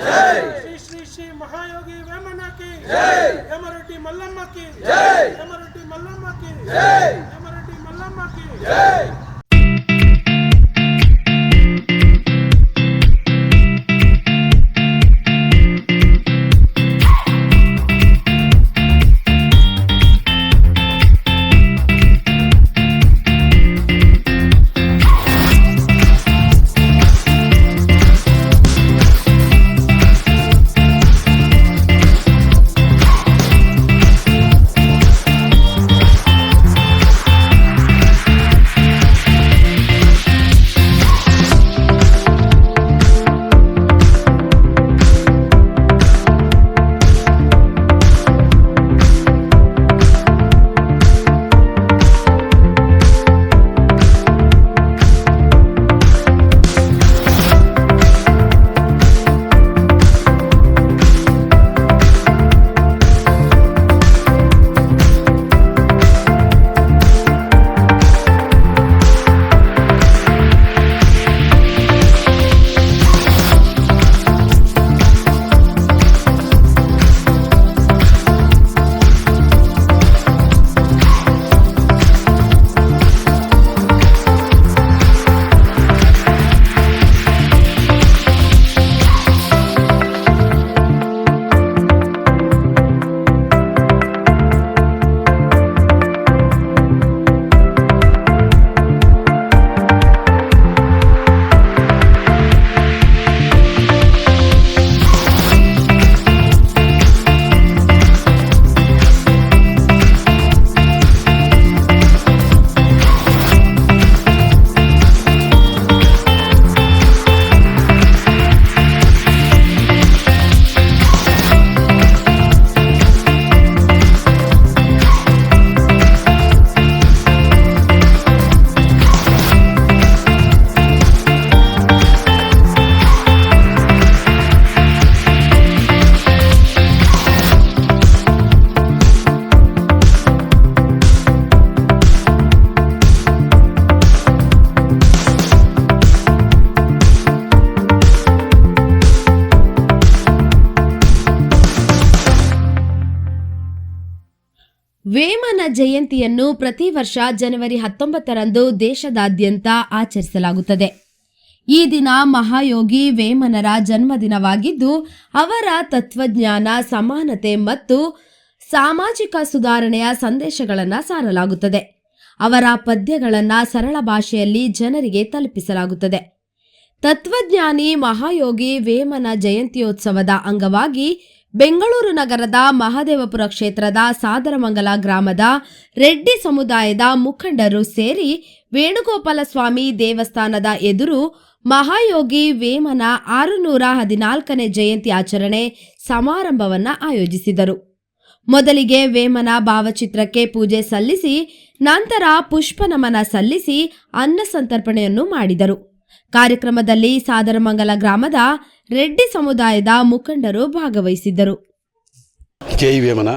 శ్రీ శ్రీ శ్రీ మహాయోగి వేమనకి యమరెడ్డి మల్లమ్మకి యమరెడ్డి మల్లమ్మకి యమరెడ్డి మల్లమ్మకి ವೇಮನ ಜಯಂತಿಯನ್ನು ಪ್ರತಿ ವರ್ಷ ಜನವರಿ 19ರಂದು ದೇಶದಾದ್ಯಂತ ಆಚರಿಸಲಾಗುತ್ತದೆ. ಈ ದಿನ ಮಹಾಯೋಗಿ ವೇಮನರ ಜನ್ಮದಿನವಾಗಿದ್ದು, ಅವರ ತತ್ವಜ್ಞಾನ, ಸಮಾನತೆ ಮತ್ತು ಸಾಮಾಜಿಕ ಸುಧಾರಣೆಯ ಸಂದೇಶಗಳನ್ನು ಸಾರಲಾಗುತ್ತದೆ. ಅವರ ಪದ್ಯಗಳನ್ನು ಸರಳ ಭಾಷೆಯಲ್ಲಿ ಜನರಿಗೆ ತಲುಪಿಸಲಾಗುತ್ತದೆ. ತತ್ವಜ್ಞಾನಿ ಮಹಾಯೋಗಿ ವೇಮನ ಜಯಂತ್ಯೋತ್ಸವದ ಅಂಗವಾಗಿ ಬೆಂಗಳೂರು ನಗರದ ಮಹದೇವಪುರ ಕ್ಷೇತ್ರದ ಸಾದರಮಂಗಲ ಗ್ರಾಮದ ರೆಡ್ಡಿ ಸಮುದಾಯದ ಮುಖಂಡರು ಸೇರಿ ವೇಣುಗೋಪಾಲ ಸ್ವಾಮಿ ದೇವಸ್ಥಾನದ ಎದುರು ಮಹಾಯೋಗಿ ವೇಮನ 614ನೇ ಜಯಂತಿ ಆಚರಣೆ ಸಮಾರಂಭವನ್ನು ಆಯೋಜಿಸಿದರು. ಮೊದಲಿಗೆ ವೇಮನ ಭಾವಚಿತ್ರಕ್ಕೆ ಪೂಜೆ ಸಲ್ಲಿಸಿ ನಂತರ ಪುಷ್ಪನಮನ ಸಲ್ಲಿಸಿ ಅನ್ನ ಸಂತರ್ಪಣೆಯನ್ನು ಮಾಡಿದರು. ಕಾರ್ಯಕ್ರಮದಲ್ಲಿ ಸಾದರಮಂಗಲ ಗ್ರಾಮದ ರೆಡ್ಡಿ ಸಮುದಾಯದ ಮುಖಂಡರು ಭಾಗವಹಿಸಿದ್ದರು. ಜೈ ವೇಮನ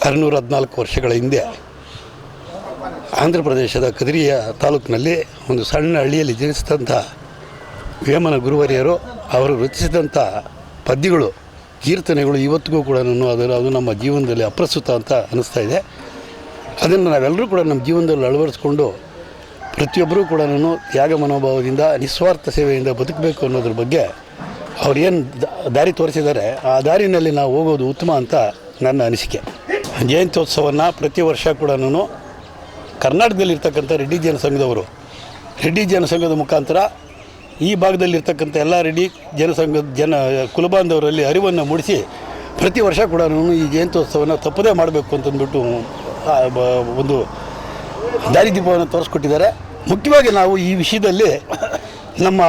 614 ವರ್ಷಗಳ ಹಿಂದೆ ಆಂಧ್ರ ಪ್ರದೇಶದ ಕದಿರಿಯ ತಾಲೂಕಿನಲ್ಲಿ ಒಂದು ಸಣ್ಣ ಹಳ್ಳಿಯಲ್ಲಿ ಜನಿಸಿದಂಥ ವೇಮನ ಗುರುವರಿಯರು ಅವರು ರಚಿಸಿದಂಥ ಪದ್ಯಗಳು, ಕೀರ್ತನೆಗಳು ಇವತ್ತಿಗೂ ಕೂಡ ಅದು ನಮ್ಮ ಜೀವನದಲ್ಲಿ ಅಪ್ರಸ್ತುತ ಅಂತ ಅನ್ನಿಸ್ತಾ ಇದೆ. ಅದನ್ನು ನಾವೆಲ್ಲರೂ ಕೂಡ ನಮ್ಮ ಜೀವನದಲ್ಲಿ ಅಳವಡಿಸ್ಕೊಂಡು ಪ್ರತಿಯೊಬ್ಬರೂ ಕೂಡ ತ್ಯಾಗ ಮನೋಭಾವದಿಂದ ನಿಸ್ವಾರ್ಥ ಸೇವೆಯಿಂದ ಬದುಕಬೇಕು ಅನ್ನೋದ್ರ ಬಗ್ಗೆ ಅವ್ರೇನು ದಾರಿ ತೋರಿಸಿದ್ದಾರೆ, ಆ ದಾರಿನಲ್ಲಿ ನಾವು ಹೋಗೋದು ಉತ್ತಮ ಅಂತ ನನ್ನ ಅನಿಸಿಕೆ. ಜಯಂತ್ಯೋತ್ಸವವನ್ನು ಪ್ರತಿ ವರ್ಷ ಕೂಡ ಕರ್ನಾಟಕದಲ್ಲಿರ್ತಕ್ಕಂಥ ರೆಡ್ಡಿ ಜನಸಂಘದವರು, ರೆಡ್ಡಿ ಜನಸಂಘದ ಮುಖಾಂತರ ಈ ಭಾಗದಲ್ಲಿರ್ತಕ್ಕಂಥ ಎಲ್ಲ ರೆಡ್ಡಿ ಜನಸಂಘದ ಕುಲಬಾಂಧವರಲ್ಲಿ ಅರಿವನ್ನು ಮೂಡಿಸಿ ಪ್ರತಿ ವರ್ಷ ಕೂಡ ಈ ಜಯಂತ್ಯೋತ್ಸವವನ್ನು ತಪ್ಪದೇ ಮಾಡಬೇಕು ಅಂತಂದ್ಬಿಟ್ಟು ಒಂದು ದಾರಿದೀಪವನ್ನು ತೋರಿಸ್ಕೊಟ್ಟಿದ್ದಾರೆ. ಮುಖ್ಯವಾಗಿ ನಾವು ಈ ವಿಷಯದಲ್ಲಿ ನಮ್ಮ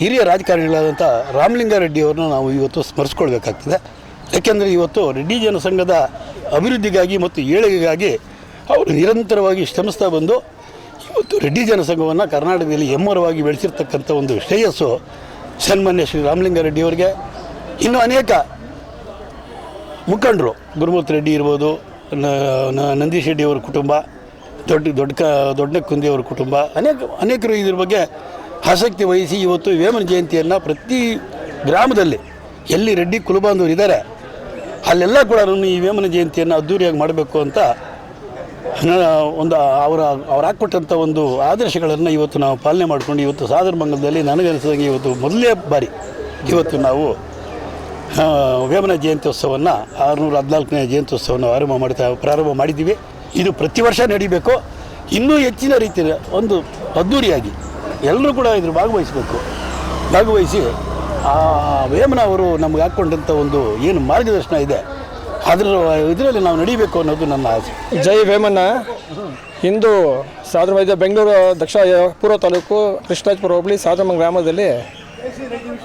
ಹಿರಿಯ ರಾಜಕಾರಣಿಗಳಾದಂಥ ರಾಮಲಿಂಗಾರೆಡ್ಡಿಯವ್ರನ್ನ ನಾವು ಇವತ್ತು ಸ್ಮರಿಸ್ಕೊಳ್ಬೇಕಾಗ್ತದೆ. ಯಾಕೆಂದರೆ ಇವತ್ತು ರೆಡ್ಡಿ ಜನಸಂಘದ ಅಭಿವೃದ್ಧಿಗಾಗಿ ಮತ್ತು ಏಳಿಗೆಗಾಗಿ ಅವರು ನಿರಂತರವಾಗಿ ಶ್ರಮಿಸ್ತಾ ಬಂದು ಇವತ್ತು ರೆಡ್ಡಿ ಜನಸಂಘವನ್ನು ಕರ್ನಾಟಕದಲ್ಲಿ ಹೆಮ್ಮರವಾಗಿ ಬೆಳೆಸಿರ್ತಕ್ಕಂಥ ಒಂದು ಶ್ರೇಯಸ್ಸು ಸನ್ಮಾನ್ಯ ಶ್ರೀ ರಾಮಲಿಂಗಾರೆಡ್ಡಿಯವರಿಗೆ, ಇನ್ನೂ ಅನೇಕ ಮುಖಂಡರು, ಗುರುಮೂರ್ತಿ ರೆಡ್ಡಿ ಇರ್ಬೋದು, ನಂದೀಶ್ ರೆಡ್ಡಿಯವರ ಕುಟುಂಬ, ದೊಡ್ಡನಕ್ಕುಂದಿಯವರ ಕುಟುಂಬ, ಅನೇಕರು ಇದ್ರ ಬಗ್ಗೆ ಆಸಕ್ತಿ ವಹಿಸಿ ಇವತ್ತು ವೇಮನ ಜಯಂತಿಯನ್ನು ಪ್ರತಿ ಗ್ರಾಮದಲ್ಲಿ ಎಲ್ಲಿ ರೆಡ್ಡಿ ಕುಲಬಾಂಧವರು ಇದ್ದಾರೆ ಅಲ್ಲೆಲ್ಲ ಕೂಡ ಈ ವೇಮನ ಜಯಂತಿಯನ್ನು ಅದ್ದೂರಿಯಾಗಿ ಮಾಡಬೇಕು ಅಂತ ಒಂದು ಅವ್ರು ಹಾಕ್ಕೊಟ್ಟಂಥ ಒಂದು ಆದರ್ಶಗಳನ್ನು ಇವತ್ತು ನಾವು ಪಾಲನೆ ಮಾಡಿಕೊಂಡು ಇವತ್ತು ಸಾದರಮಂಗಲದಲ್ಲಿ ನನಗನ್ನಿಸಿದಂಗೆ ಇವತ್ತು ಮೊದಲನೇ ಬಾರಿ ಇವತ್ತು ನಾವು ವೇಮನ ಜಯಂತ್ಯೋತ್ಸವವನ್ನು 614ನೇ ಜಯಂತ್ಯೋತ್ಸವವನ್ನು ಪ್ರಾರಂಭ ಮಾಡಿದ್ದೀವಿ. ಇದು ಪ್ರತಿ ವರ್ಷ ನಡೀಬೇಕು. ಇನ್ನೂ ಹೆಚ್ಚಿನ ರೀತಿಯ ಒಂದು ಅದ್ದೂರಿಯಾಗಿ ಎಲ್ಲರೂ ಕೂಡ ಇದ್ರ ಭಾಗವಹಿಸಿ ವೇಮನ ಅವರು ನಮಗೆ ಹಾಕ್ಕೊಂಡಂಥ ಒಂದು ಏನು ಮಾರ್ಗದರ್ಶನ ಇದೆ ಇದರಲ್ಲಿ ನಾವು ನಡೀಬೇಕು ಅನ್ನೋದು ನನ್ನ ಆಸೆ. ಜೈ ವೇಮನ. ಇಂದು ಸಾದರಮಂಗಲ ಬೆಂಗಳೂರು ದಕ್ಷಿಣ ಪೂರ್ವ ತಾಲೂಕು ಕೃಷ್ಣಾಜಪುರ ಹೋಬಳಿ ಸಾದರಮಂಗಲ ಗ್ರಾಮದಲ್ಲಿ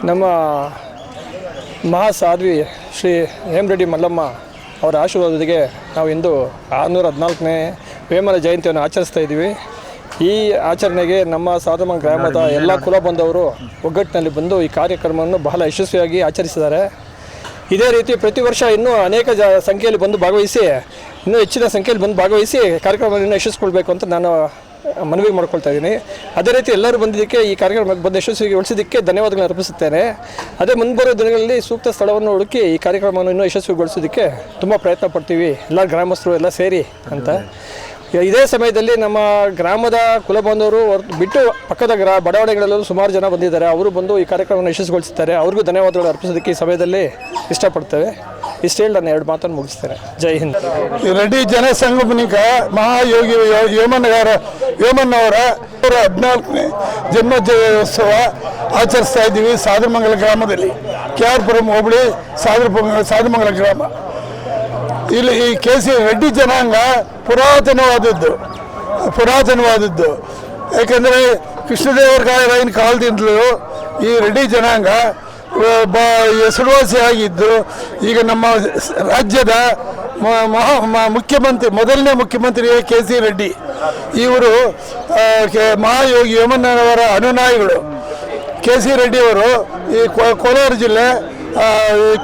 ನಮ್ಮ ಮಹಾಸಾಧ್ವಿ ಶ್ರೀ ಹೇಮರೆಡ್ಡಿ ಮಲ್ಲಮ್ಮ ಅವರ ಆಶೀರ್ವಾದದೊಂದಿಗೆ ನಾವು ಇಂದು 614ನೇ ವೇಮನ ಜಯಂತಿಯನ್ನು ಆಚರಿಸ್ತಾ ಇದ್ದೀವಿ. ಈ ಆಚರಣೆಗೆ ನಮ್ಮ ಸಾದರಮಂಗಲ ಗ್ರಾಮದ ಎಲ್ಲ ಕುಲ ಬಂದವರು ಒಗ್ಗಟ್ಟಿನಲ್ಲಿ ಬಂದು ಈ ಕಾರ್ಯಕ್ರಮವನ್ನು ಬಹಳ ಯಶಸ್ವಿಯಾಗಿ ಆಚರಿಸಿದ್ದಾರೆ. ಇದೇ ರೀತಿ ಪ್ರತಿ ವರ್ಷ ಇನ್ನೂ ಅನೇಕ ಸಂಖ್ಯೆಯಲ್ಲಿ ಬಂದು ಭಾಗವಹಿಸಿ ಇನ್ನೂ ಹೆಚ್ಚಿನ ಸಂಖ್ಯೆಯಲ್ಲಿ ಬಂದು ಭಾಗವಹಿಸಿ ಕಾರ್ಯಕ್ರಮವನ್ನು ಯಶಸ್ವಿಗೊಳ್ಬೇಕು ಅಂತ ನಾನು ಮನವಿ ಮಾಡ್ಕೊಳ್ತಾ ಇದ್ದೀನಿ. ಅದೇ ರೀತಿ ಎಲ್ಲರೂ ಬಂದಿದ್ದಕ್ಕೆ ಈ ಕಾರ್ಯಕ್ರಮಕ್ಕೆ ಬಂದು ಯಶಸ್ವಿಗೊಳಿಸಿದ್ದಕ್ಕೆ ಧನ್ಯವಾದಗಳನ್ನು ಅರ್ಪಿಸುತ್ತೇನೆ. ಅದೇ ಮುಂಬರುವ ದಿನಗಳಲ್ಲಿ ಸೂಕ್ತ ಸ್ಥಳವನ್ನು ಹುಡುಕಿ ಈ ಕಾರ್ಯಕ್ರಮವನ್ನು ಇನ್ನೂ ಯಶಸ್ವಿಗೊಳಿಸೋದಕ್ಕೆ ತುಂಬ ಪ್ರಯತ್ನ ಪಡ್ತೀವಿ, ಎಲ್ಲ ಗ್ರಾಮಸ್ಥರು ಎಲ್ಲ ಸೇರಿ ಅಂತ. ಇದೇ ಸಮಯದಲ್ಲಿ ನಮ್ಮ ಗ್ರಾಮದ ಕುಲಬಾಂಧವರು ಬಿಟ್ಟು ಪಕ್ಕದ ಬಡಾವಣೆಗಳಲ್ಲೂ ಸುಮಾರು ಜನ ಬಂದಿದ್ದಾರೆ. ಅವರು ಬಂದು ಈ ಕಾರ್ಯಕ್ರಮವನ್ನು ಯಶಸ್ವಿಗೊಳಿಸುತ್ತಾರೆ. ಅವ್ರಿಗೂ ಧನ್ಯವಾದಗಳು ಅರ್ಪಿಸೋದಕ್ಕೆ ಈ ಸಮಯದಲ್ಲಿ ಇಷ್ಟಪಡ್ತೇವೆ. ಇಷ್ಟು ಹೇಳಿ ನಾನು 2 ಮಾತನ್ನು ಮುಗಿಸ್ತೇನೆ. ಜೈ ಹಿಂದ್. ರೆಡ್ಡಿ ಜನಸಂಘನಿಕ ಮಹಾಯೋಗಿ ವೇಮನ್ನವರ 14ನೇ ಜನ್ಮೋತ್ಸವ ಆಚರಿಸ್ತಾ ಇದ್ದೀವಿ ಸಾದರಮಂಗಲ ಗ್ರಾಮದಲ್ಲಿ. KR ಪುರಂ ಹೋಬಳಿ ಸಾದರಮಂಗಲ ಗ್ರಾಮ. ಇಲ್ಲಿ ಈ KC ರೆಡ್ಡಿ ಜನಾಂಗ ಪುರಾತನವಾದದ್ದು. ಯಾಕೆಂದರೆ ಕೃಷ್ಣದೇವರಾಯನ ಕಾಲದಿಂದಲೂ ಈ ರೆಡ್ಡಿ ಜನಾಂಗ ಹೆಸರುವಾಸಿಯಾಗಿದ್ದು ಈಗ ನಮ್ಮ ರಾಜ್ಯದ ಮೊದಲನೇ ಮುಖ್ಯಮಂತ್ರಿ KC ರೆಡ್ಡಿ ಇವರು ಮಹಾಯೋಗಿ ವೇಮನ್ನವರ ಅನುನಾಯಿಗಳು. KC ರೆಡ್ಡಿಯವರು ಈ ಕೋಲಾರ ಜಿಲ್ಲೆ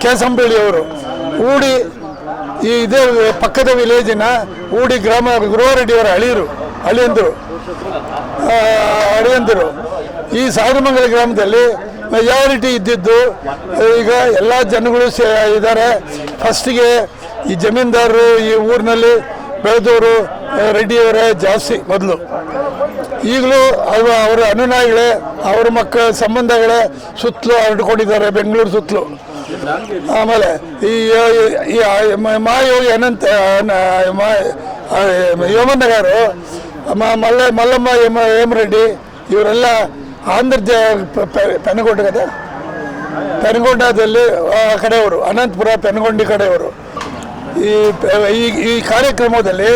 ಕೇಸಂಬಳ್ಳಿಯವರು. ಊಡಿ ಇದೇ ಪಕ್ಕದ ವಿಲೇಜಿನ ಊಡಿ ಗ್ರಾಮ ಗುರುವಾರೆಡ್ಡಿಯವರ ಅಳಿಯಂದರು. ಈ ಸಾದರಮಂಗಲ ಗ್ರಾಮದಲ್ಲಿ ಮೆಜಾರಿಟಿ ಇದ್ದಿದ್ದು ಈಗ ಎಲ್ಲ ಜನಗಳು ಇದ್ದಾರೆ. ಫಸ್ಟಿಗೆ ಈ ಜಮೀನ್ದಾರರು ಈ ಊರಿನಲ್ಲಿ ಬೆಳೆದವರು ರೆಡ್ಡಿಯವರೇ ಜಾಸ್ತಿ ಮೊದಲು. ಈಗಲೂ ಅವರ ಅನುನಾಯಿಗಳೇ ಅವರ ಮಕ್ಕಳ ಸಂಬಂಧಗಳೇ ಸುತ್ತಲೂ ಹರಡ್ಕೊಂಡಿದ್ದಾರೆ ಬೆಂಗಳೂರು ಸುತ್ತಲೂ. ಆಮೇಲೆ ಈ ಮಹಾಯೋಗಿ ವೇಮನ್ನಗಾರು ಮಲ್ಲಮ್ಮ ಹೇಮರೆಡ್ಡಿ ಇವರೆಲ್ಲ ಆಂಧ್ರ ಪೆನಗೊಂಡದಲ್ಲಿ ಕಡೆಯವರು, ಅನಂತಪುರ ಪೆನಗೊಂಡಿ ಕಡೆಯವರು. ಈ ಕಾರ್ಯಕ್ರಮದಲ್ಲಿ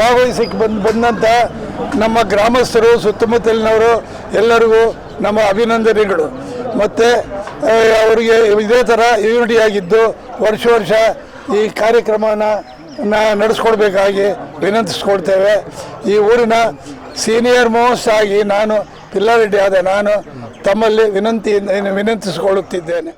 ಭಾಗವಹಿಸಕ್ಕೆ ಬಂದಂಥ ನಮ್ಮ ಗ್ರಾಮಸ್ಥರು ಸುತ್ತಮುತ್ತಲಿನವರು ಎಲ್ಲರಿಗೂ ನಮ್ಮ ಅಭಿನಂದನೆಗಳು. ಮತ್ತು ಅವರಿಗೆ ಇದೇ ಥರ ಯೂನಿಟಿಯಾಗಿದ್ದು ವರ್ಷ ಈ ಕಾರ್ಯಕ್ರಮವನ್ನು ನಡೆಸ್ಕೊಡ್ಬೇಕಾಗಿ ವಿನಂತಿಸ್ಕೊಳ್ತೇವೆ. ಈ ಊರಿನ ಸೀನಿಯರ್ ಮೋಸ್ಟ್ ಆಗಿ ನಾನು ಪಿಲ್ಲಾರೆಡ್ಡಿ ಆದ ನಾನು ತಮ್ಮಲ್ಲಿ ವಿನಂತಿಸಿಕೊಳ್ಳುತ್ತಿದ್ದೇನೆ.